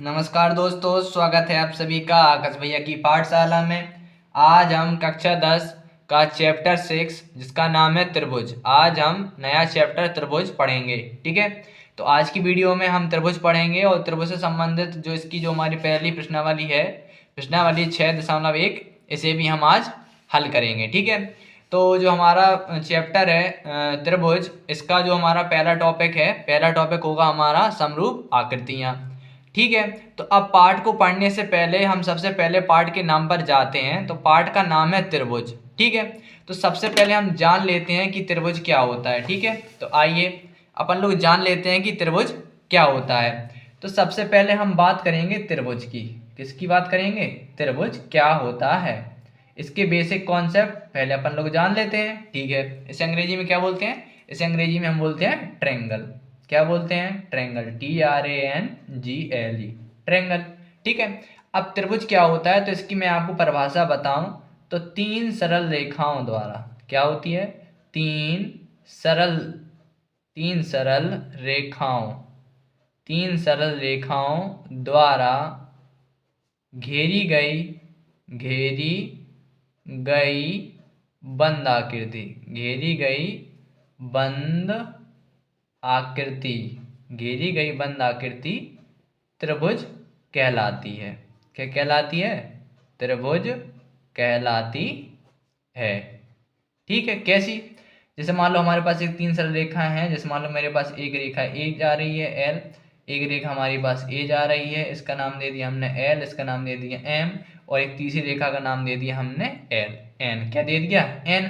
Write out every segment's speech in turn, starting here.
नमस्कार दोस्तों, स्वागत है आप सभी का आकाश भैया की पाठशाला में। आज हम कक्षा 10 का चैप्टर 6 जिसका नाम है त्रिभुज। आज हम नया चैप्टर त्रिभुज पढ़ेंगे। ठीक है, तो आज की वीडियो में हम त्रिभुज पढ़ेंगे और त्रिभुज से संबंधित जो इसकी जो हमारी पहली प्रश्नावली है, प्रश्नावली 6.1, इसे भी हम आज हल करेंगे। ठीक है, तो जो हमारा चैप्टर है त्रिभुज, इसका जो हमारा पहला टॉपिक है, पहला टॉपिक होगा हमारा समरूप आकृतियां। ठीक है, तो अब पाठ को पढ़ने से पहले हम सबसे पहले पाठ के नाम पर जाते हैं। तो पाठ का नाम है त्रिभुज। ठीक है, तो सबसे पहले हम जान लेते हैं कि त्रिभुज क्या होता है। ठीक है, तो आइए अपन लोग जान लेते हैं कि त्रिभुज क्या होता है। तो सबसे पहले हम बात करेंगे त्रिभुज की। किसकी बात करेंगे? त्रिभुज क्या होता है, इसके बेसिक कॉन्सेप्ट पहले अपन लोग जान लेते हैं। ठीक है, इसे अंग्रेजी में क्या बोलते हैं? इसे अंग्रेजी में हम बोलते हैं ट्रायंगल। क्या बोलते हैं? Triangle, TRANGLE, triangle. ठीक है, अब त्रिभुज क्या होता है तो इसकी मैं आपको परिभाषा बताऊं तो तीन सरल रेखाओं द्वारा, क्या होती है? सरल तीन सरल रेखाओं तीन सरल रेखाओं द्वारा घेरी गई बंद आकृति, घेरी गई बंद आकृति घेरी गई बंद आकृति त्रिभुज कहलाती है। क्या कहलाती है? त्रिभुज कहलाती है। ठीक है, कैसी? जैसे मान लो हमारे पास एक तीन सरल रेखा है। जैसे मान लो मेरे पास एक रेखा ए जा रही है L, एक रेखा हमारे पास ए जा रही है, इसका नाम दे दिया हमने L, इसका नाम दे दिया M, और एक तीसरी रेखा का नाम दे दिया हमने N। क्या दे दिया? N।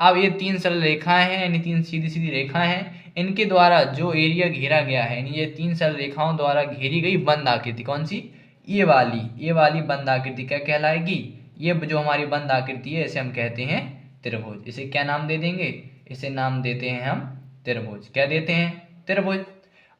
अब ये तीन सरल रेखाएं हैं, यानी तीन सीधी सीधी रेखाएं हैं, इनके द्वारा जो एरिया घेरा गया है, यानी ये तीन सरल रेखाओं द्वारा घेरी गई बंद आकृति कौन सी? ये वाली बंद आकृति क्या कहलाएगी? ये जो हमारी बंद आकृति है इसे हम कहते हैं त्रिभुज। इसे क्या नाम दे देंगे? इसे नाम देते हैं हम त्रिभुज। क्या देते हैं? त्रिभुज।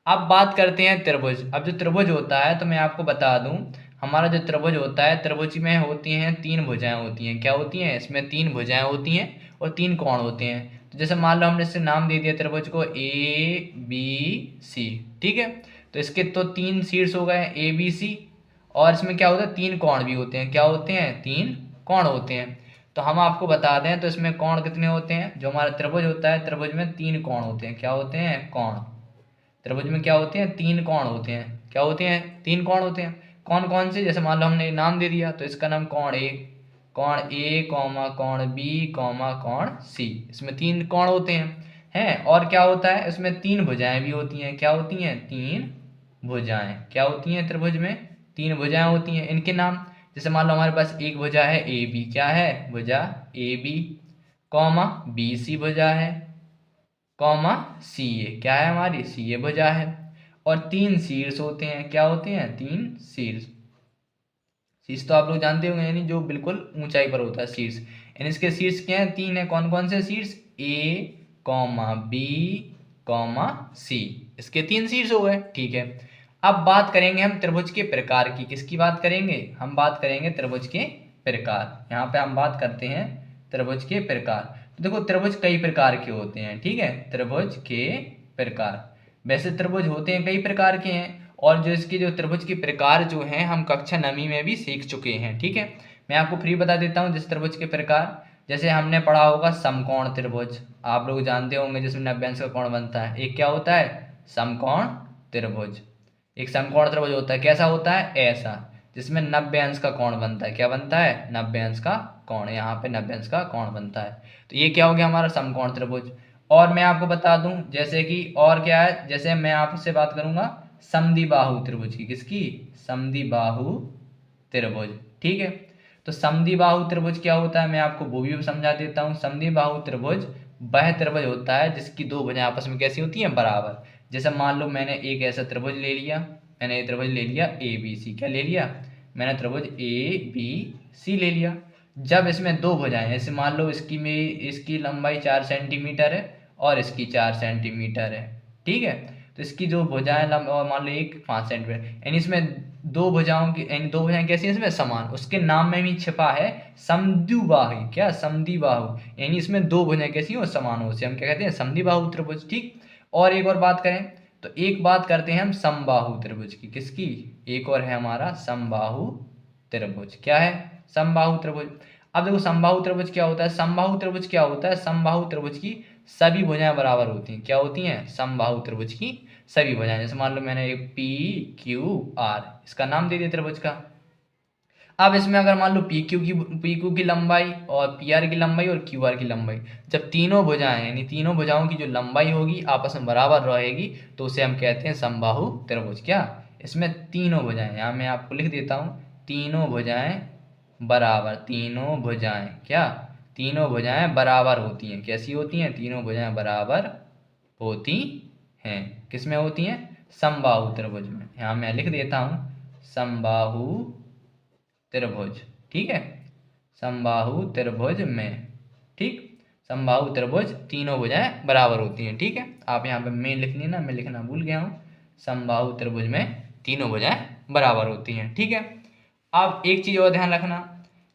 अब बात करते हैं त्रिभुज। अब जो त्रिभुज होता है तो मैं आपको बता दूं, हमारा जो त्रिभुज होता है, त्रिभुज में होती हैं तीन भुजाएं होती हैं। क्या होती हैं? इसमें तीन भुजाएं होती हैं और तीन कोण होते हैं। तो जैसे मान लो हमने इससे नाम दे दिया त्रिभुज को ABC। ठीक है, तो इसके तो तीन शीर्ष हो गए ABC, और इसमें क्या होता है? तीन कोण भी होते हैं। क्या होते हैं? तीन कोण होते हैं। तो हम आपको बता दें तो इसमें कोण कितने होते हैं? जो हमारा त्रिभुज होता है, त्रिभुज में तीन कोण होते हैं। क्या होते हैं? कोण। त्रिभुज में क्या होते हैं? तीन कोण होते हैं। क्या होते हैं? तीन कोण होते हैं। कौन कौन से? जैसे मान लो हमने नाम दे दिया तो इसका नाम कोण A, कोण B, कोण C, इसमें तीन कोण होते हैं। और क्या होता है? इसमें तीन भुजाएं भी होती हैं। क्या होती हैं? तीन भुजाएं। क्या होती हैं? त्रिभुज में तीन भुजाएं होती हैं। इनके नाम, जैसे मान लो हमारे पास एक भुजा है AB। क्या है? भुजा AB, BC भुजा है, CA। क्या है? हमारी CA भुजा है। और तीन शीर्ष होते हैं। क्या होते हैं? तीन शीर्ष। शीर्ष तो आप लोग जानते होंगे, यानी जो बिल्कुल ऊंचाई पर होता है शीर्ष। यानी इसके शीर्ष क्या है? तीन है। कौन कौन से शीर्ष? A, B, C, इसके तीन शीर्ष हो गए। ठीक है, अब बात करेंगे हम त्रिभुज के प्रकार की। किसकी बात करेंगे? हम बात करेंगे त्रिभुज के प्रकार। यहाँ पे हम बात करते हैं त्रिभुज के प्रकार। तो देखो, त्रिभुज कई प्रकार के होते हैं। ठीक है, त्रिभुज के प्रकार, वैसे त्रिभुज होते हैं कई प्रकार के हैं, और जो इसके जो त्रिभुज के प्रकार जो हैं हम कक्षा 9वीं में भी सीख चुके हैं। ठीक है, मैं आपको फ्री बता देता हूँ जिस त्रिभुज के प्रकार। जैसे हमने पढ़ा होगा समकोण त्रिभुज, आप लोग जानते होंगे, जिसमें 90 अंश का कोण बनता है। एक क्या होता है? समकोण त्रिभुज। एक समकोण त्रिभुज होता है, कैसा होता है? ऐसा, जिसमें 90 अंश का कोण बनता है। क्या बनता है? 90 अंश का कोण। यहाँ पे 90 अंश का कोण बनता है। तो ये क्या हो गया? हमारा समकोण त्रिभुज। और मैं आपको बता दूं, जैसे कि और क्या है, जैसे मैं आपसे बात करूंगा समद्विबाहु त्रिभुज की। किसकी? समद्विबाहु त्रिभुज। ठीक है, तो समद्विबाहु त्रिभुज क्या होता है मैं आपको वो भी समझा देता हूँ। समद्विबाहु त्रिभुज वह त्रिभुज होता है जिसकी दो भुजाएं आपस में कैसी होती हैं? बराबर। जैसे मान लो मैंने एक ऐसा त्रिभुज ले लिया, मैंने ये त्रिभुज ले लिया ABC। क्या ले लिया? मैंने त्रिभुज ABC ले लिया। जब इसमें दो भुजाएं, जैसे मान लो इसकी लंबाई 4 सेंटीमीटर है और इसकी 4 सेंटीमीटर है। ठीक है, तो इसकी जो भुजाएं मान लो एक 5 सेंटीमीटर, यानी इसमें दो भुजाओं की, यानी दो भुजाएं कैसी हैं इसमें? समान। उसके नाम में भी छिपा है समद्विबाहु। क्या? समद्विबाहु, यानी इसमें दो भुजाएं कैसी हो? समान हो। उसे हम क्या कहते हैं? समद्विबाहु त्रिभुज। ठीक, और एक और बात करें तो एक बात करते हैं हम समबाहु त्रिभुज की, किसकी, एक और है हमारा समबाहु त्रिभुज। क्या है, समबाहु त्रिभुज। अब देखो समबाहु त्रिभुज क्या होता है, समबाहु त्रिभुज क्या होता है, समबाहु त्रिभुज की सभी भुजाएं बराबर होती हैं। क्या होती हैं, समबाहु त्रिभुज की सभी भुजाएं। जैसे मान लो मैंने एक पी क्यू आर इसका नाम दे दिया त्रिभुज का। अब इसमें अगर मान लो पी क्यू की लंबाई और पी आर की लंबाई और क्यू आर की लंबाई, जब तीनों भुजाएं यानी तीनों भुजाओं की जो लंबाई होगी आपस में बराबर रहेगी तो उसे हम कहते हैं समबाहु त्रिभुज। क्या, इसमें तीनों भुजाएं, यहाँ मैं आपको लिख देता हूँ, तीनों भुजाएं बराबर, तीनों भुजाएं क्या, तीनों भुजाएं बराबर होती हैं। कैसी होती हैं, तीनों भुजाएं बराबर होती हैं। किसमें होती हैं, समबाहु त्रिभुज में। यहाँ मैं लिख देता हूँ समबाहु त्रिभुज। ठीक है, समबाहु त्रिभुज में। ठीक, समबाहु त्रिभुज तीनों भुजाएं बराबर होती हैं। ठीक है, आप यहाँ पे मैं लिख लेना, मैं लिखना भूल गया हूँ। समबाहु त्रिभुज में तीनों भुजाएं बराबर होती हैं। ठीक है, अब एक चीज और ध्यान रखना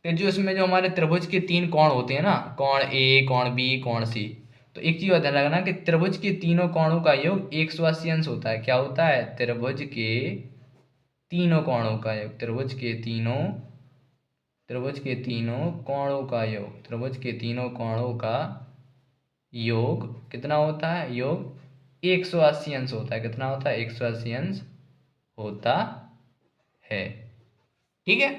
कि जो इसमें जो हमारे त्रिभुज के तीन कोण होते हैं ना, कोण ए, कोण बी, कोण सी, तो एक चीज और ध्यान रखना कि त्रिभुज के तीनों कोणों का योग 180 अंश होता है। क्या होता है, त्रिभुज के तीनों कोणों का योग, त्रिभुज के तीनों कोणों का योग, त्रिभुज के तीनों कोणों का योग कितना होता है, योग 180 अंश होता है। कितना होता है, 180 अंश होता है। ठीक है,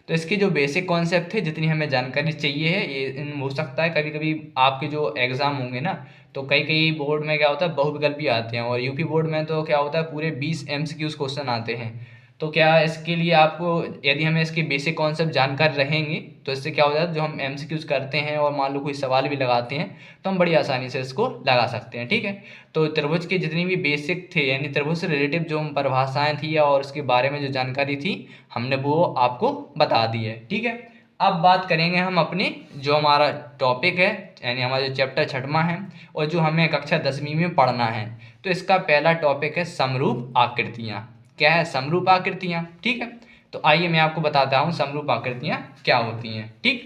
तो इसके जो बेसिक कॉन्सेप्ट थे, जितनी हमें जानकारी चाहिए है, ये हो सकता है कभी कभी आपके जो एग्जाम होंगे ना, तो कई कई बोर्ड में क्या होता है बहुविकल्पी आते हैं, और यूपी बोर्ड में तो क्या होता है पूरे 20 MCQs क्वेश्चन आते हैं। तो क्या इसके लिए आपको, यदि हमें इसके बेसिक कॉन्सेप्ट जानकारी रहेंगे तो इससे क्या हो जाता है, जो हम MCQs करते हैं और मान लो कोई सवाल भी लगाते हैं तो हम बड़ी आसानी से इसको लगा सकते हैं। ठीक है, तो त्रिभुज के जितनी भी बेसिक थे यानी त्रिभुज से रिलेटिव जो परिभाषाएं थी और उसके बारे में जो जानकारी थी हमने वो आपको बता दी है। ठीक है, अब बात करेंगे हम अपने जो हमारा टॉपिक है यानी हमारा जो चैप्टर 6वां है और जो हमें कक्षा 10वीं में पढ़ना है। तो इसका पहला टॉपिक है समरूप आकृतियाँ। क्या है, समरूप आकृतियाँ। ठीक है, तो आइए मैं आपको बताता हूँ समरूप आकृतियाँ क्या होती हैं। ठीक,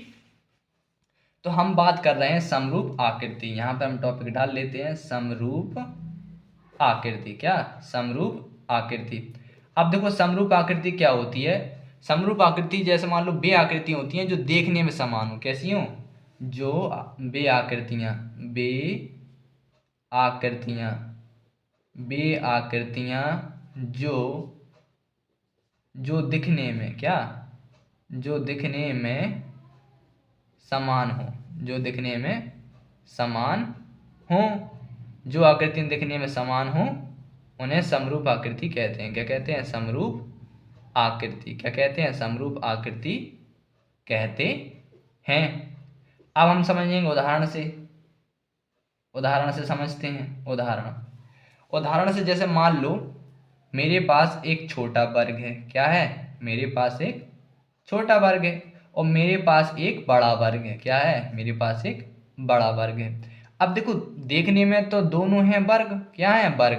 तो हम बात कर रहे हैं समरूप आकृति। यहाँ पे हम टॉपिक डाल लेते हैं समरूप आकृति। क्या, समरूप आकृति। अब देखो समरूप आकृति क्या होती है, समरूप आकृति जैसे मान लो बे आकृतियाँ होती हैं जो देखने में समान हो। कैसी हो, जो बे आकृतियाँ, बे आकृतियाँ, बे आकृतियाँ जो दिखने में क्या, जो दिखने में समान हो, जो दिखने में समान हो, जो आकृतियाँ दिखने में समान हो उन्हें समरूप आकृति कहते हैं। क्या कहते हैं, समरूप आकृति। क्या कहते हैं, समरूप आकृति कहते हैं। अब हम समझेंगे उदाहरण से, उदाहरण से समझते हैं। उदाहरण से जैसे मान लो मेरे पास एक छोटा वर्ग है। क्या है, मेरे पास एक छोटा वर्ग है और मेरे पास एक बड़ा वर्ग है। क्या है, मेरे पास एक बड़ा वर्ग है। अब देखो देखने में तो दोनों हैं वर्ग। क्या है, वर्ग।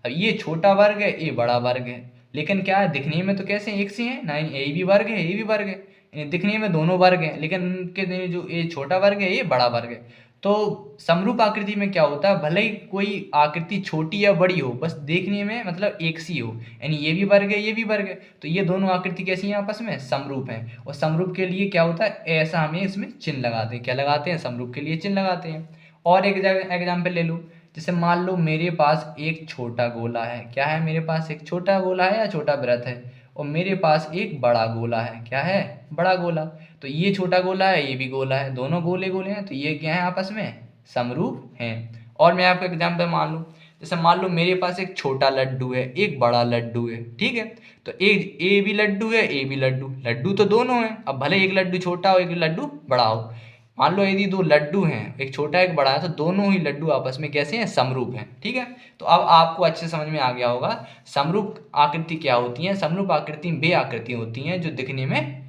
अब ये छोटा वर्ग है, ये बड़ा वर्ग है, लेकिन क्या है दिखने में तो कैसे एक से हैं ना, ये भी वर्ग है, ये भी वर्ग है, दिखने में दोनों वर्ग हैं लेकिन उनके जो ये छोटा वर्ग है ये बड़ा वर्ग है। तो समरूप आकृति में क्या होता है, भले ही कोई आकृति छोटी या बड़ी हो, बस देखने में मतलब एक सी हो, यानी ये भी वर्ग है ये भी वर्ग है, तो ये दोनों आकृति कैसी हैं, आपस में समरूप हैं। और समरूप के लिए क्या होता है, ऐसा हमें इसमें चिन्ह लगाते हैं। क्या लगाते हैं, समरूप के लिए चिन्ह लगाते हैं। और एक एग्जाम्पल ले लो, जैसे मान लो मेरे पास एक छोटा गोला है। क्या है, मेरे पास एक छोटा गोला है या छोटा वृत्त है, और मेरे पास एक बड़ा गोला है। क्या है, बड़ा गोला। तो ये छोटा गोला है ये भी गोला है, दोनों गोले गोले हैं, तो ये क्या है, आपस में समरूप हैं। और मैं आपको एग्जाम्पल मान लूँ, जैसे मान लो मेरे पास एक छोटा लड्डू है एक बड़ा लड्डू है। ठीक है, तो एक ए भी लड्डू है ए भी लड्डू, लड्डू तो दोनों हैं। अब भले एक लड्डू छोटा हो एक लड्डू बड़ा हो, मान लो यदि दो लड्डू हैं एक छोटा एक बड़ा है, तो दोनों ही लड्डू आपस में कैसे हैं, समरूप हैं। ठीक है, तो अब आपको अच्छे समझ में आ गया होगा समरूप आकृति क्या होती है। समरूप आकृति वे आकृति होती हैं जो दिखने में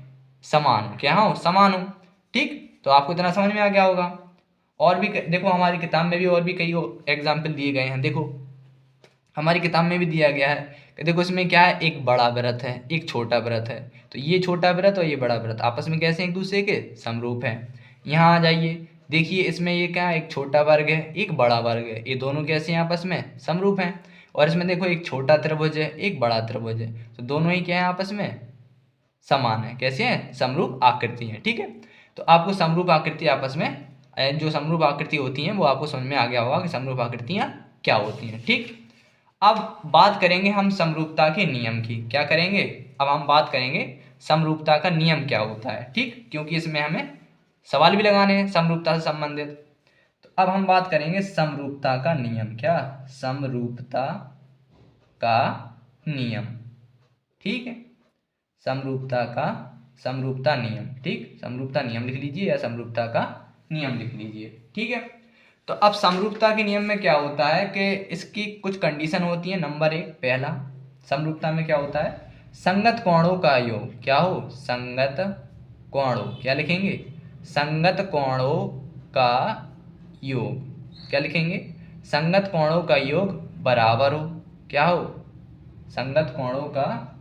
समान हो। क्या हो, समान हो। ठीक, तो आपको इतना समझ में आ गया होगा। और भी देखो हमारी किताब में भी और भी कई एग्जाम्पल दिए गए हैं। देखो हमारी किताब में भी दिया गया है कि देखो इसमें क्या है, एक बड़ा वृत्त है एक छोटा वृत्त है, तो ये छोटा वृत्त और ये बड़ा वृत्त आपस में कैसे एक दूसरे के समरूप हैं। यहाँ आ जाइए, देखिए इसमें ये क्या है, एक छोटा वर्ग है एक बड़ा वर्ग है, ये दोनों कैसे हैं, आपस में समरूप हैं। और इसमें देखो एक छोटा त्रिभुज है, एक बड़ा त्रिभुज है, तो दोनों ही क्या है आपस में समान है। कैसे हैं? समरूप आकृति है। ठीक है, तो आपको समरूप आकृति आपस में जो समरूप आकृति होती हैं वो आपको समझ में आ गया होगा कि समरूप आकृतियां क्या होती हैं। ठीक, अब बात करेंगे हम समरूपता के नियम की। क्या करेंगे? अब हम बात करेंगे समरूपता का नियम क्या होता है। ठीक, क्योंकि इसमें हमें सवाल भी लगाने हैं समरूपता से संबंधित। तो अब हम बात करेंगे समरूपता का नियम। क्या? समरूपता का नियम। ठीक है, समरूपता नियम। ठीक, समरूपता नियम लिख लीजिए या समरूपता का नियम लिख लीजिए। ठीक है, तो अब समरूपता के नियम में क्या होता है कि इसकी कुछ कंडीशन होती है। नंबर 1, पहला समरूपता में क्या होता है? संगत कोणों का योग क्या हो? संगत कोणों, क्या लिखेंगे? संगत कोणों का योग। क्या लिखेंगे? संगत कोणों का योग बराबर हो। क्या हो? संगत कोणों का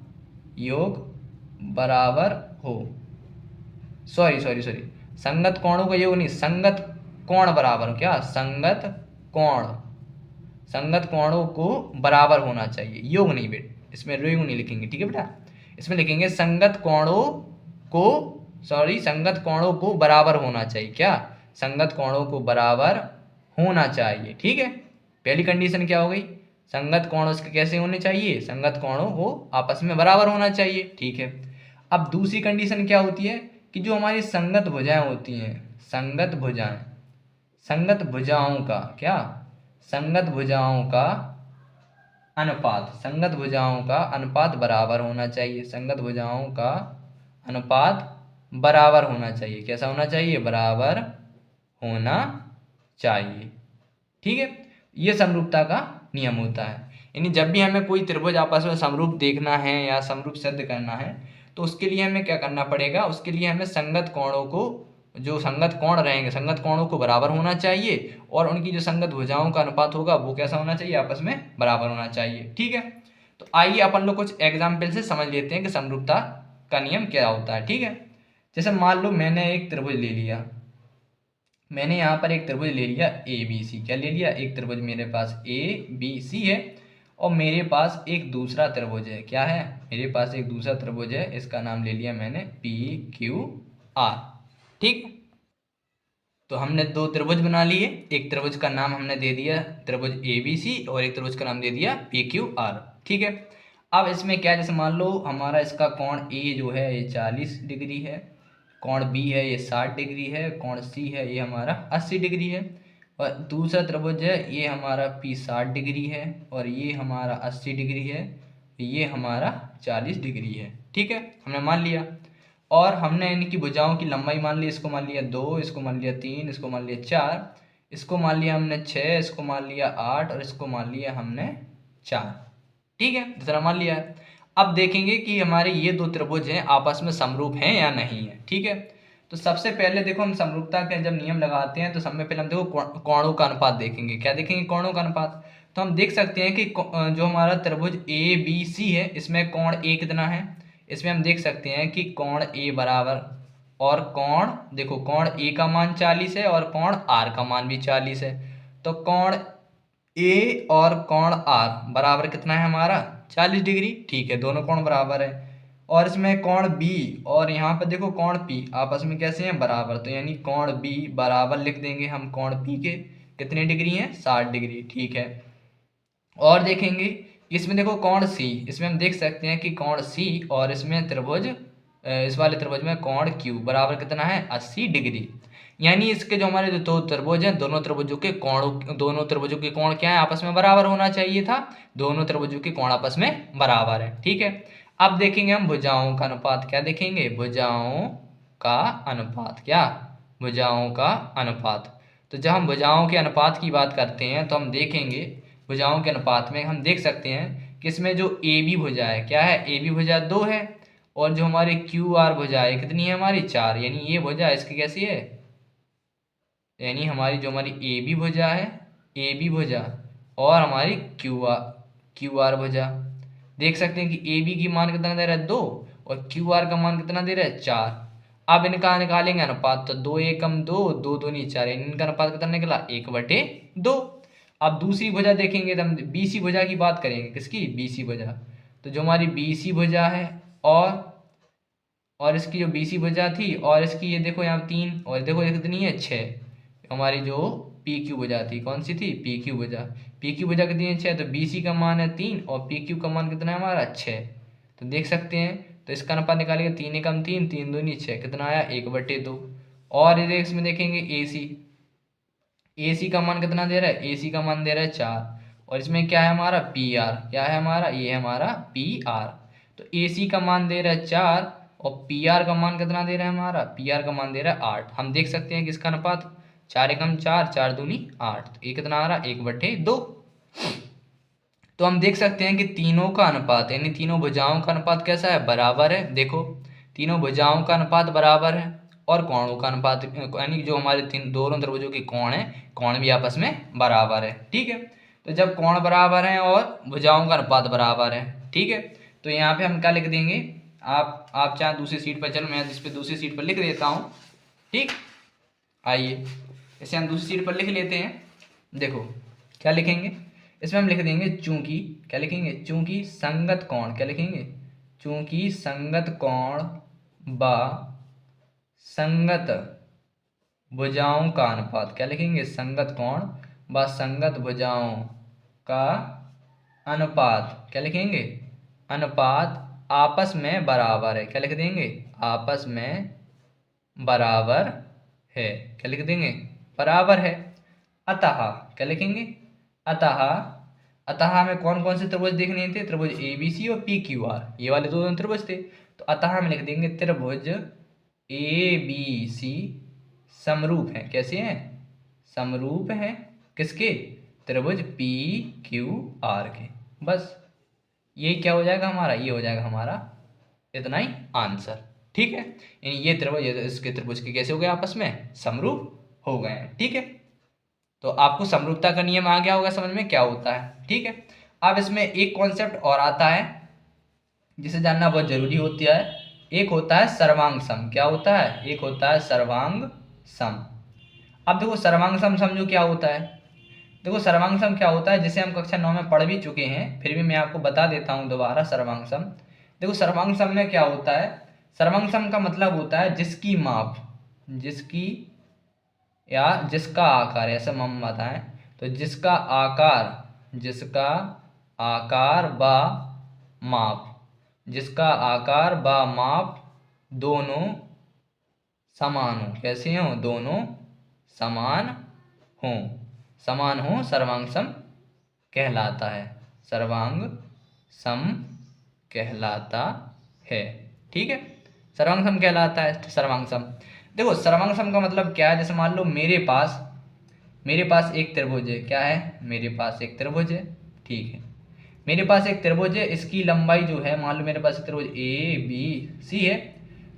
योग बराबर हो। सॉरी, संगत कोणों का योग नहीं, संगत कोण बराबर हो। क्या? संगत कोणों को बराबर होना चाहिए, योग नहीं बेटा, इसमें योग नहीं लिखेंगे। ठीक है बेटा, इसमें लिखेंगे संगत कोणों को बराबर होना चाहिए। क्या? संगत कोणों को बराबर होना चाहिए। ठीक है, पहली कंडीशन क्या हो गई? संगत कोण उसके कैसे होने चाहिए? संगत कोणों को आपस में बराबर होना चाहिए। ठीक है, अब दूसरी कंडीशन क्या होती है कि जो हमारी संगत भुजाएं होती हैं, संगत भुजाओं का क्या? संगत भुजाओं का अनुपात बराबर होना चाहिए। संगत भुजाओं का अनुपात बराबर होना चाहिए। कैसा होना चाहिए? बराबर होना चाहिए। ठीक है, ये समरूपता का नियम होता है। यानी जब भी हमें कोई त्रिभुज आपस में समरूप देखना है या समरूप सिद्ध करना है तो उसके लिए हमें क्या करना पड़ेगा? उसके लिए हमें संगत कोणों को, जो संगत कोण रहेंगे, संगत कोणों को बराबर होना चाहिए और उनकी जो संगत भुजाओं का अनुपात होगा वो कैसा होना चाहिए? आपस में बराबर होना चाहिए। ठीक है, तो आइए अपन लोग कुछ एग्जाम्पल से समझ लेते हैं कि समरूपता का नियम क्या होता है। ठीक है, जैसे मान लो मैंने एक त्रिभुज ले लिया, मैंने यहाँ पर एक त्रिभुज ले लिया ABC। क्या ले लिया? एक त्रिभुज मेरे पास ABC है और मेरे पास एक दूसरा त्रिभुज है। क्या है? मेरे पास एक दूसरा त्रिभुज है, इसका नाम ले लिया मैंने PQR। ठीक, तो हमने दो त्रिभुज बना लिए। एक त्रिभुज का नाम हमने दे दिया त्रिभुज ABC और एक त्रिभुज का नाम दे दिया PQR। ठीक है, अब इसमें क्या, जैसे मान लो हमारा इसका कोण A जो है ये 40 डिग्री है, कोण B है ये 60 डिग्री है, कोण C है ये हमारा 80 डिग्री है, और दूसरा त्रिभुज है ये हमारा P 60 डिग्री है और ये हमारा 80 डिग्री है, ये हमारा 40 डिग्री है। ठीक है, हमने मान लिया और हमने इनकी भुजाओं की लंबाई मान ली। इसको मान लिया 2, इसको मान लिया 3, इसको मान लिया 4, इसको मान लिया हमने 6, इसको मान लिया 8 और इसको मान लिया हमने 4। ठीक है, दूसरा मान लिया है। अब देखेंगे कि हमारे ये दो त्रिभुज हैं आपस में समरूप हैं या नहीं है। ठीक है, तो सबसे पहले देखो हम समरूपता के जब नियम लगाते हैं तो सबसे पहले हम देखो कोणों का अनुपात देखेंगे। क्या देखेंगे? कोणों का अनुपात। तो हम देख सकते हैं कि जो हमारा त्रिभुज ABC है इसमें कोण A कितना है? इसमें हम देख सकते हैं कि कोण A बराबर, और कोण देखो, कोण A का मान 40 है और कोण R का मान भी 40 है, तो कोण A और कोण R बराबर कितना है हमारा? 40 डिग्री। ठीक है, दोनों कोण बराबर है। और इसमें कोण B और यहाँ पर देखो कोण P आपस में कैसे हैं? बराबर। तो यानी कोण B बराबर लिख देंगे हम कोण P के, कितने डिग्री हैं? 60 डिग्री। ठीक है, और देखेंगे इसमें देखो कोण C, इसमें हम देख सकते हैं कि कोण C और इसमें त्रिभुज, इस वाले त्रिभुज में कोण Q बराबर कितना है? 80 डिग्री। यानी इसके जो हमारे दो त्रिभुज हैं, दोनों त्रिभुजों के कोण क्या है? आपस में बराबर होना चाहिए था। दोनों त्रिभुजों के कोण आपस में बराबर है। ठीक है, अब देखेंगे हम भुजाओं का अनुपात। क्या देखेंगे? भुजाओं का अनुपात। क्या? भुजाओं का अनुपात। तो जब हम भुजाओं के अनुपात की बात करते हैं तो हम देखेंगे भुजाओं के अनुपात में हम देख सकते हैं कि इसमें जो AB भुजा है, क्या है? AB भुजा 2 है और जो हमारी QR भुजा है कितनी है हमारी? 4। यानी ये भुजा इसकी कैसी है? यानी हमारी जो हमारी AB भुजा है, AB भुजा और हमारी QR भुजा, देख सकते हैं कि AB की मान कितना दे रहा है? 2 और QR का मान कितना दे रहा है? 4। अब इनका निकालेंगे अनुपात, तो 2 एकम 2, 2 दूनी 4, इनका अनुपात कितना निकला? 1/2। अब दूसरी भुजा देखेंगे तो हम बीसी भुजा की बात करेंगे, किसकी, बीसी भुजा। तो जो हमारी बीसी भुजा है और इसकी जो बीसी भुजा थी और इसकी ये देखो यहाँ 3 और देखो ये कितनी है 6, हमारी जो पी क्यू भुजा थी, कौन सी थी, पी क्यू भुजा। पी क्यू भुजा कितनी है 6, तो बीसी का मान है 3 और पी क्यू का मान कितना है हमारा 6। तो देख सकते हैं, तो इसका अनुपात निकालेंगे 3 एकम 3, 3 दूनी 6, कितना आया 1/2। और ये इसमें देखेंगे AC का मान कितना दे रहा है, AC का मान दे रहा है 4 और इसमें क्या है हमारा PR, क्या है हमारा, ये है हमारा PR। तो AC का मान दे रहा है 4 और PR का मान कितना दे रहा है हमारा, PR का मान दे रहा है 8। हम देख सकते हैं कि इसका अनुपात 4 एकम 4, 4 दूनी 8, तो ये कितना आ रहा है 1/2। तो हम देख सकते हैं कि तीनों का अनुपात यानी तीनों भुजाओं का अनुपात कैसा है, बराबर है। देखो तीनों भुजाओं का अनुपात बराबर है और कोणों का अनुपात यानी जो हमारे दोनों त्रिभुजों के कोण है, कोण भी आपस में बराबर है। ठीक है, तो जब कोण बराबर है और भुजाओं का अनुपात बराबर है, ठीक है, तो यहाँ पे हम क्या लिख देंगे, आप चाहे दूसरी सीट पर, चलो मैं इस पे दूसरी सीट पर लिख देता हूँ। ठीक, आइए इसे हम दूसरी सीट पर लिख लेते हैं। देखो क्या लिखेंगे, इसमें हम लिख देंगे चूंकि, क्या लिखेंगे, चूंकि संगत कोण, क्या लिखेंगे, चूंकि संगत कोण व संगत भुजाओं का अनुपात, क्या लिखेंगे, संगत कोण व संगत भुजाओं का अनुपात, क्या लिखेंगे, अनुपात आपस में बराबर है, क्या लिख देंगे, आपस में बराबर है, क्या लिख देंगे, बराबर है। अतः, क्या लिखेंगे, अतः हमें कौन कौन से त्रिभुज देखने थे, त्रिभुज ABC और PQR, ये वाले दो त्रिभुज थे। तो अतः हम लिख देंगे त्रिभुज ABC समरूप है, कैसे हैं, समरूप है, किसके, त्रिभुज PQR के। बस ये क्या हो जाएगा हमारा, ये हो जाएगा हमारा इतना ही आंसर। ठीक है, यानी ये त्रिभुज इसके त्रिभुज के कैसे हो गए, आपस में समरूप हो गए हैं। ठीक है, तो आपको समरूपता का नियम आ गया होगा समझ में क्या होता है। ठीक है, अब इसमें एक कॉन्सेप्ट और आता है जिसे जानना बहुत जरूरी होता है, एक होता है सर्वांग सम। क्या होता है, एक होता है सर्वांग सम। अब देखो सर्वांग सम समझो क्या होता है। देखो सर्वांग सम क्या होता है, जिसे हम कक्षा 9 में पढ़ भी चुके हैं, फिर भी मैं आपको बता देता हूँ दोबारा सर्वांग सम। देखो सर्वांग सम में क्या होता है, सर्वांग सम का मतलब होता है जिसकी माप, जिसकी या जिसका आकार, ऐसा हम बताएं तो जिसका आकार व माप, जिसका आकार व माप दोनों समान हो, कैसे हो, दोनों समान हो, सर्वांग सम कहलाता है, सर्वांग सम कहलाता है। ठीक है, सर्वांग सम कहलाता है सर्वांग सम। देखो सर्वांग सम का मतलब क्या है, जैसे मान लो मेरे पास एक त्रिभुज है, क्या है, मेरे पास एक त्रिभुज है। ठीक है, मेरे पास एक त्रिभुज है, इसकी लंबाई जो है, मान लो मेरे पास एक त्रिभुज ABC है,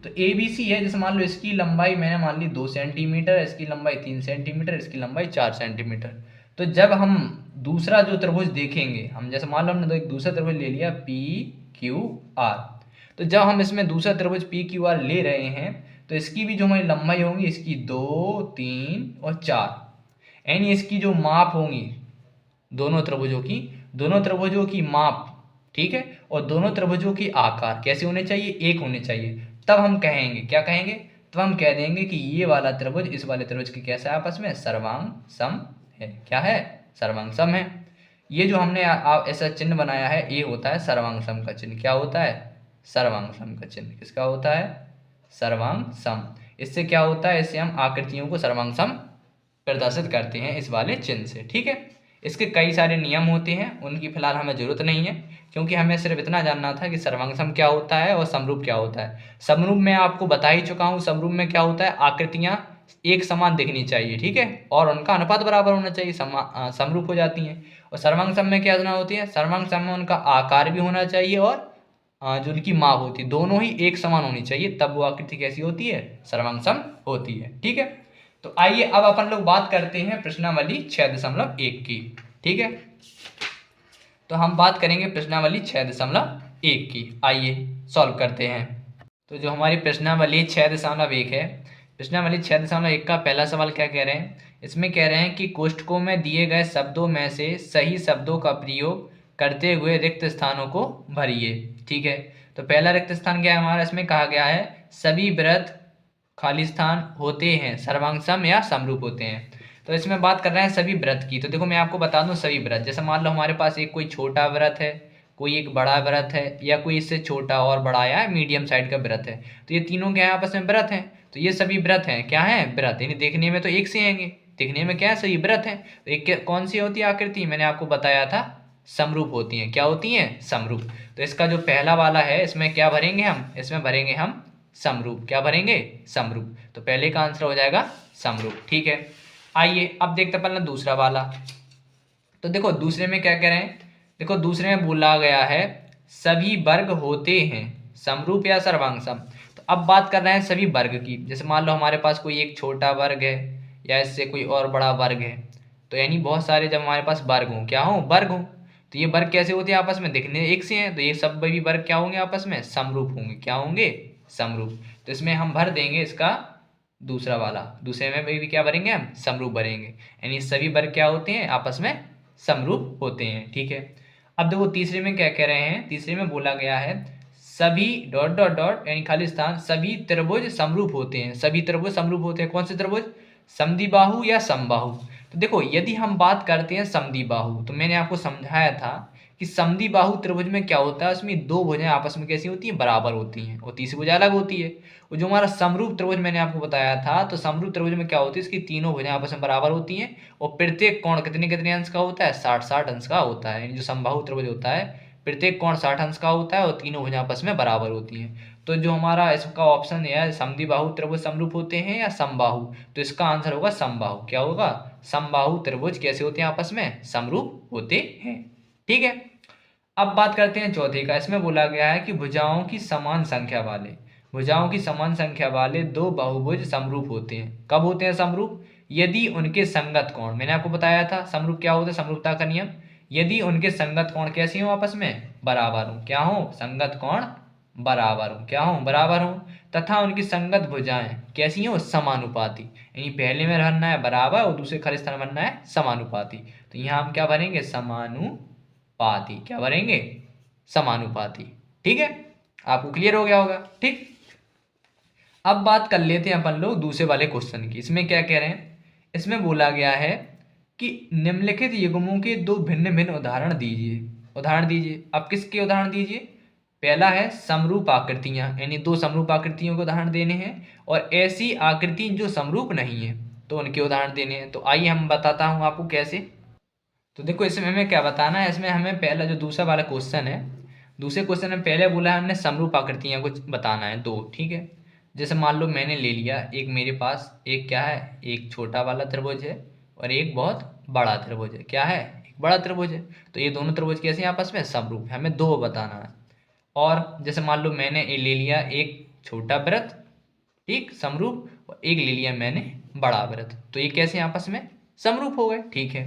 तो ABC है, जैसे मान लो इसकी लंबाई मैंने मान ली 2 सेंटीमीटर, इसकी लंबाई 3 सेंटीमीटर, इसकी लंबाई 4 सेंटीमीटर। तो जब हम दूसरा जो त्रिभुज देखेंगे, हम जैसे मान लो हमने तो एक दूसरा त्रिभुज ले लिया PQR, तो जब हम इसमें दूसरा त्रिभुज PQR ले रहे हैं तो इसकी भी जो हमारी लंबाई होंगी, इसकी 2, 3 और 4, यानी इसकी जो माप होंगी दोनों त्रिभुजों की माप, ठीक है, और दोनों त्रिभुजों की आकार कैसे होने चाहिए, एक होने चाहिए। तब हम कहेंगे, क्या कहेंगे, तब हम कह देंगे कि ये वाला त्रिभुज इस वाले त्रिभुज के कैसा है, आपस में सर्वांग सम है। क्या है, सर्वांग सम है। ये जो हमने ऐसा चिन्ह बनाया है, ये होता है सर्वांग सम का चिन्ह। क्या होता है, सर्वांग सम का चिन्ह किसका होता है, सर्वांग सम। इससे क्या होता है, इससे हम आकृतियों को सर्वांग सम प्रदर्शित करते हैं इस वाले चिन्ह से। ठीक है, इसके कई सारे नियम होते हैं, उनकी फिलहाल हमें जरूरत नहीं है, क्योंकि हमें सिर्फ इतना जानना था कि सर्वांग सम क्या होता है और समरूप क्या होता है। समरूप में आपको बता ही चुका हूँ, समरूप में क्या होता है, आकृतियाँ एक समान दिखनी चाहिए, ठीक है, और उनका अनुपात बराबर होना चाहिए, समरूप हो जाती हैं। और सर्वांग सम में क्या होती है, सर्वांग सम में उनका आकार भी होना चाहिए और जो उनकी माप होती है दोनों ही एक समान होनी चाहिए, तब वो आकृति कैसी होती है, सर्वांग सम होती है। ठीक है, तो आइए अब अपन लोग बात करते हैं प्रश्नावली 6.1 की। ठीक है, तो हम बात करेंगे प्रश्नावली 6.1 की। आइए सॉल्व करते हैं। तो जो हमारी प्रश्नावली 6.1 है, प्रश्नावली 6.1 का पहला सवाल क्या कह रहे हैं, इसमें कह रहे हैं कि कोष्ठकों में दिए गए शब्दों में से सही शब्दों का प्रयोग करते हुए रिक्त स्थानों को भरिए। ठीक है, तो पहला रिक्त स्थान क्या है हमारा, इसमें कहा गया है सभी वृत्त खाली स्थान होते हैं, सर्वांग सम या समरूप होते हैं। तो इसमें बात कर रहे हैं सभी व्रत की। तो देखो मैं आपको बता दूं सभी व्रत, जैसे मान लो हमारे पास एक कोई छोटा व्रत है, कोई एक बड़ा व्रत है, या कोई इससे छोटा और बड़ा या मीडियम साइड का व्रत है, तो ये तीनों क्या है आपस में व्रत हैं। तो ये सभी व्रत हैं, क्या है व्रत, यानी देखने में तो एक से आएंगे, दिखने में क्या है सभी व्रत हैं। तो एक कौन सी होती है आकृति, मैंने आपको बताया था समरूप होती हैं। क्या होती हैं, समरूप। तो इसका जो पहला वाला है इसमें क्या भरेंगे हम, इसमें भरेंगे हम समरूप। क्या भरेंगे, समरूप। तो पहले का आंसर हो जाएगा समरूप। ठीक है, आइए अब देखते पहले दूसरा वाला। तो देखो दूसरे में क्या कह रहे हैं, देखो दूसरे में बोला गया है सभी वर्ग होते हैं समरूप या सर्वांग सम। तो अब बात कर रहे हैं सभी वर्ग की। जैसे मान लो हमारे पास कोई एक छोटा वर्ग है या इससे कोई और बड़ा वर्ग है, तो यानी बहुत सारे जब हमारे पास वर्ग हों, क्या हों, वर्ग हों, तो ये वर्ग कैसे होते हैं आपस में, दिखने एक से हैं, तो ये सब भी वर्ग क्या होंगे आपस में, समरूप होंगे। क्या होंगे, समरूप। तो इसमें हम भर देंगे इसका दूसरा वाला, दूसरे में भी क्या भरेंगे हम, समरूप भरेंगे, यानी सभी वर्ग क्या होते हैं आपस में समरूप होते हैं। ठीक है, अब देखो तीसरे में क्या कह रहे हैं, तीसरे में बोला गया है सभी डॉट डॉट डॉट यानी खाली स्थान सभी त्रिभुज समरूप होते हैं। सभी त्रिभुज समरूप होते हैं, कौन से त्रिभुज, समद्विबाहु या समबाहु। तो देखो यदि हम बात करते हैं समद्विबाहु, तो मैंने आपको समझाया था कि समद्विबाहु त्रिभुज में क्या होता है, उसमें दो भुजाएं आपस में कैसी होती हैं, बराबर होती हैं, और तीसरी भुजा अलग होती है। और जो हमारा समरूप त्रिभुज मैंने आपको बताया था, तो समरूप त्रिभुज में क्या होती है, इसकी तीनों भुजाएं आपस में बराबर होती हैं, और प्रत्येक कोण कितने कितने अंश का होता है, 60-60 अंश का होता है। यानी जो समबाहु त्रिभुज होता है प्रत्येक कोण 60 अंश का होता है और तीनों भुजाएं आपस में बराबर होती हैं। तो जो हमारा इसका ऑप्शन है समद्विबाहु त्रिभुज समरूप होते हैं या समबाहु, तो इसका आंसर होगा समबाहु। क्या होगा, समबाहु त्रिभुज कैसे होते हैं आपस में, समरूप होते हैं। ठीक है, अब बात करते हैं चौथे का। इसमें बोला गया है कि भुजाओं की समान संख्या वाले, भुजाओं की समान संख्या वाले दो बहुभुज समरूप होते हैं। कब होते हैं समरूप, यदि उनके संगत कोण, मैंने आपको बताया था समरूप क्या होता है, समरूपता का नियम, यदि उनके संगत कोण कैसे हो आपस में, बराबर हो। क्या हो, संगत कोण बराबर हो, क्या हो, बराबर हो, तथा उनकी संगत भुजाएं कैसी हो, समानुपाती। यानी पहले में बनना है बराबर और दूसरे खाली स्थान बनना है समानुपाती। तो यहाँ हम क्या भरेंगे, समानुपाती। क्या भरेंगे, समानुपाती। ठीक है, आपको क्लियर हो गया होगा। ठीक, अब बात कर लेते हैं अपन लोग दूसरे वाले क्वेश्चन की। इसमें क्या कह रहे हैं, इसमें बोला गया है कि निम्नलिखित युग्मों के दो भिन्न भिन्न उदाहरण दीजिए। उदाहरण दीजिए, अब किसके उदाहरण दीजिए, पहला है समरूप आकृतियां, यानी दो समरूप आकृतियों के उदाहरण देने हैं, और ऐसी आकृति जो समरूप नहीं है तो उनके उदाहरण देने हैं। तो आइए हम बताता हूं आपको कैसे। तो देखो इसमें हमें क्या बताना है, इसमें हमें पहला जो दूसरा वाला क्वेश्चन है, दूसरे क्वेश्चन में पहले बोला है हमने समरूप आकृतियां कुछ बताना है दो। ठीक है, जैसे मान लो मैंने ले लिया एक, मेरे पास एक क्या है, एक छोटा वाला त्रिभुज है और एक बहुत बड़ा त्रिभुज है। क्या है, एक बड़ा त्रिभुज है। तो ये दोनों त्रिभुज कैसे हैं आपस में, समरूप है, हमें दो बताना है। और जैसे मान लो मैंने ले लिया एक छोटा वृत्त, ठीक समरूप, और एक ले लिया मैंने बड़ा वृत्त, तो ये कैसे हैं आपस में, समरूप हो गए। ठीक है,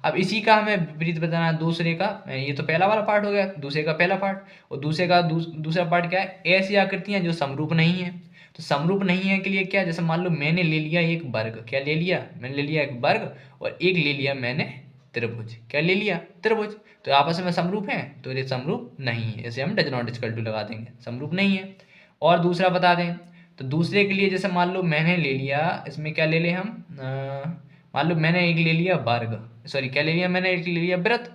अब इसी का हमें विपरीत बताना है दूसरे का। ये तो पहला वाला पार्ट हो गया, दूसरे का पहला पार्ट, और दूसरे का दूसरा पार्ट क्या है, ऐसी आकृतियां जो समरूप नहीं है। तो समरूप नहीं है के लिए क्या, जैसे मान लो मैंने ले लिया एक वर्ग, क्या ले लिया, मैंने ले लिया एक वर्ग, और एक ले लिया मैंने त्रिभुज। क्या ले लिया, त्रिभुज। तो आपस में समरूप हैं, तो ये समरूप नहीं है, इसे हम डज नॉट इक्वल टू लगा देंगे, समरूप नहीं है। और दूसरा बता दें, तो दूसरे के लिए जैसे मान लो मैंने ले लिया, इसमें क्या ले लें हम, मान लो मैंने एक ले लिया वर्ग, सॉरी क्या ले लिया, मैंने एक ले लिया वृत्त,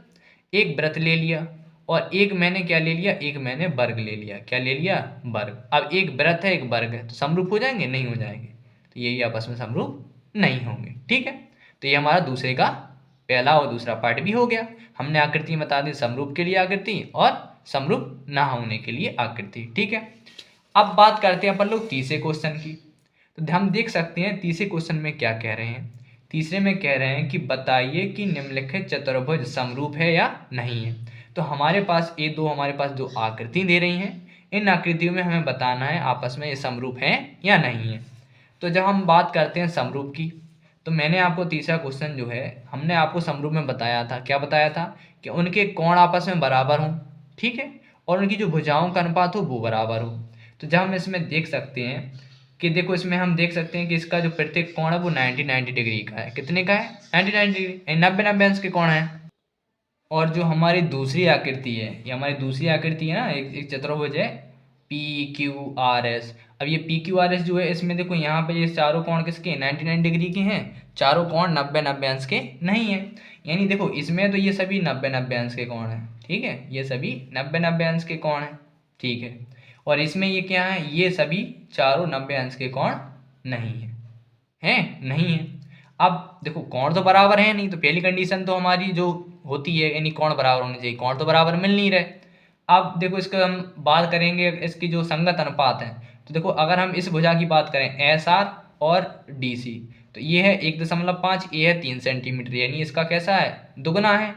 एक वृत्त ले लिया, और एक मैंने क्या ले लिया, एक मैंने वर्ग ले लिया। क्या ले लिया, वर्ग। अब एक वृत्त है एक वर्ग है, तो समरूप हो जाएंगे, नहीं हो जाएंगे, तो यही आपस में समरूप नहीं होंगे। ठीक है, तो ये हमारा दूसरे का पहला और दूसरा पार्ट भी हो गया। हमने आकृति बता दी, समरूप के लिए आकृति और समरूप ना होने के लिए आकृति। ठीक है, अब बात करते हैं अपन लोग तीसरे क्वेश्चन की। तो हम देख सकते हैं तीसरे क्वेश्चन में क्या कह रहे हैं। तीसरे में कह रहे हैं कि बताइए कि निम्नलिखित चतुर्भुज समरूप है या नहीं है। तो हमारे पास ये दो, हमारे पास दो आकृति दे रही हैं, इन आकृतियों में हमें बताना है आपस में ये समरूप है या नहीं है। तो जब हम बात करते हैं समरूप की, तो मैंने आपको तीसरा क्वेश्चन जो है हमने आपको समरूप में बताया था, क्या बताया था कि उनके कोण आपस में बराबर हों, ठीक है, और उनकी जो भुजाओं का अनुपात हो वो बराबर हो। तो जब हम इसमें देख सकते हैं कि देखो इसमें हम देख सकते हैं कि इसका जो प्रत्येक कोण है वो 90 डिग्री का है। कितने का है? 90 डिग्री, 90 अंश के कोण है। और जो हमारी दूसरी आकृति है, ये हमारी दूसरी आकृति है ना, एक चतुर्भुज है PQRS। अब ये PQRS जो है इसमें देखो यहाँ पे ये चारों कोण किसके 99 डिग्री के हैं, चारों कोण 90 अंश के नहीं है। यानी देखो इसमें तो ये सभी 90 अंश के कोण हैं, ठीक है, ये सभी 90 अंश के कोण हैं, ठीक है। और इसमें ये क्या है, ये सभी चारों 90 अंश के कोण नहीं है, हैं नहीं है। अब देखो कोण तो बराबर है नहीं, तो पहली कंडीशन तो हमारी जो होती है यानी कोण बराबर होने चाहिए, कोण तो बराबर मिल नहीं रहे। अब देखो इसका हम बात करेंगे इसकी जो संगत अनुपात है, तो देखो अगर हम इस भुजा की बात करें SR और DC, तो ये है 1.5, ये है 3 सेंटीमीटर, यानी इसका कैसा है, दुगना है।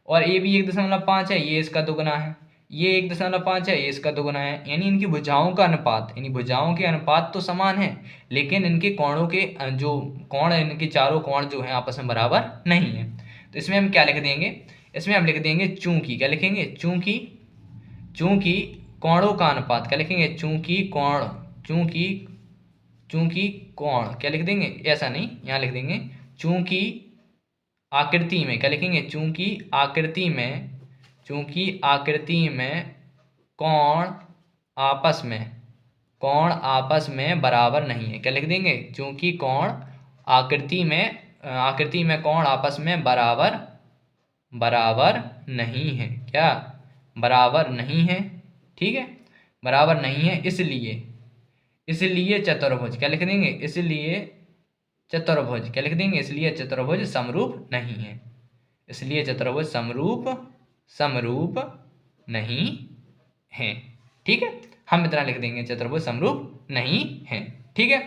और ये भी 1.5 है, ये इसका दुगना है, ये 1.5 है, ये इसका दुगना है। यानी इनकी भुजाओं का अनुपात, यानी भुजाओं के अनुपात तो समान है, लेकिन इनके कोणों के जो कोण है, इनके चारों कोण जो है आपस में बराबर नहीं है। तो इसमें हम क्या लिख देंगे, इसमें हम लिख देंगे चूंकि, क्या लिखेंगे, चूंकि कोणों का अनुपात, क्या लिखेंगे, चूंकि कोण क्या लिख देंगे, ऐसा नहीं, यहाँ लिख देंगे चूंकि आकृति में, क्या लिखेंगे, चूंकि आकृति में कोण आपस में बराबर नहीं है, क्या लिख देंगे, चूंकि कोण आकृति में कोण आपस में बराबर नहीं है, क्या बराबर नहीं है, ठीक है, बराबर नहीं है, इसलिए चतुर्भुज, क्या लिख देंगे, इसलिए चतुर्भुज, क्या लिख देंगे, इसलिए चतुर्भुज समरूप नहीं है, इसलिए चतुर्भुज समरूप नहीं है, ठीक है। हम इतना लिख देंगे, चतुर्भुज समरूप नहीं है, ठीक है।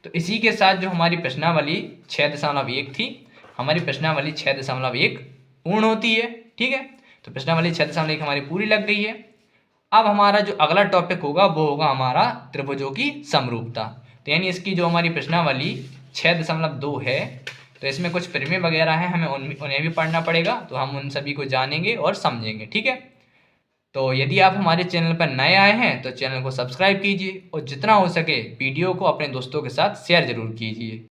तो इसी के साथ जो हमारी प्रश्नावली 6.1 थी, हमारी प्रश्नावली 6.1 पूर्ण होती है, ठीक है। तो प्रश्नावली 6.1 हमारी पूरी लग गई है। अब हमारा जो अगला टॉपिक होगा वो होगा हमारा त्रिभुजों की समरूपता। तो यानी इसकी जो हमारी प्रश्नावली 6.2 है, तो इसमें कुछ प्रमेय वगैरह हैं, हमें उन्हें भी पढ़ना पड़ेगा, तो हम उन सभी को जानेंगे और समझेंगे, ठीक है। तो यदि आप हमारे चैनल पर नए आए हैं तो चैनल को सब्सक्राइब कीजिए और जितना हो सके वीडियो को अपने दोस्तों के साथ शेयर जरूर कीजिए।